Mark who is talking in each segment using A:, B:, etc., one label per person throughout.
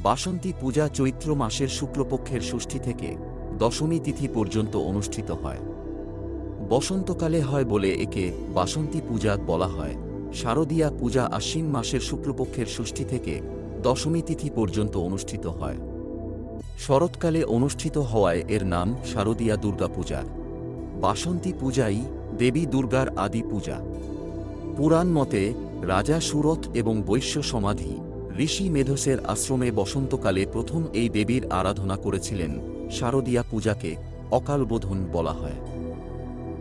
A: বাসন্তী পূজা চৈত্র মাসের শুক্লপক্ষের ষষ্ঠী থেকে দশমী তিথি পর্যন্ত অনুষ্ঠিত হয়। বসন্তকালে হয় বলে একে বাসন্তী পূজা বলা হয়। শারদীয়া পূজা আশ্বিন মাসের শুক্লপক্ষের ষষ্ঠী থেকে দশমী তিথি পর্যন্ত অনুষ্ঠিত হয়। শরৎকালে অনুষ্ঠিত হওয়ায় এর নাম শারদীয়া দুর্গাপূজা। বাসন্তী পূজাই দেবী দুর্গার আদি পূজা। পুরাণ মতে রাজা সুরথ এবং বৈশ্য সমাধি ঋষি মেধসের আশ্রমে বসন্তকালে প্রথম এই দেবীর আরাধনা করেছিলেন। শারদীয়া পূজাকে অকালবোধন বলা হয়।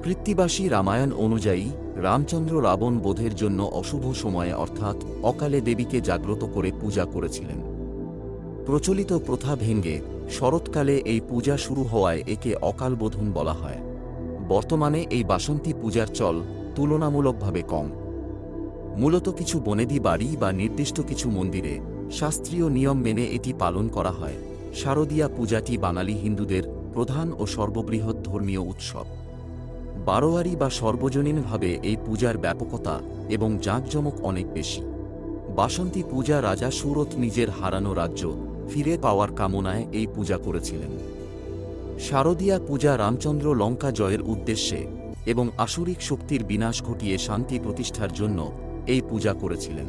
A: কৃত্তিবাসী রামায়ণ অনুযায়ী রামচন্দ্র রাবণ বধের জন্য অশুভ সময়ে অর্থাৎ অকালে দেবীকে জাগ্রত করে পূজা করেছিলেন। প্রচলিত প্রথা ভেঙে শরৎকালে এই পূজা শুরু হওয়ায় একে অকালবোধন বলা হয়। বর্তমানে এই বাসন্তী পূজার চল তুলনামূলকভাবে কম। মূলত কিছু বনেদি বাড়ি বা নির্দিষ্ট কিছু মন্দিরে শাস্ত্রীয় নিয়ম মেনে এটি পালন করা হয়। শারদীয়া পূজাটি বাঙালি হিন্দুদের প্রধান ও সর্ববৃহৎ ধর্মীয় উৎসব। বারোয়ারি বা সর্বজনীনভাবে এই পূজার ব্যাপকতা এবং জাঁকজমক অনেক বেশি। বাসন্তী পূজা রাজা সুরথ নিজের হারানো রাজ্য ফিরে পাওয়ার কামনায় এই পূজা করেছিলেন। শারদীয়া পূজা রামচন্দ্র লঙ্কা জয়ের উদ্দেশ্যে এবং আসুরিক শক্তির বিনাশ ঘটিয়ে শান্তি প্রতিষ্ঠার জন্য এই পূজা করেছিলেন।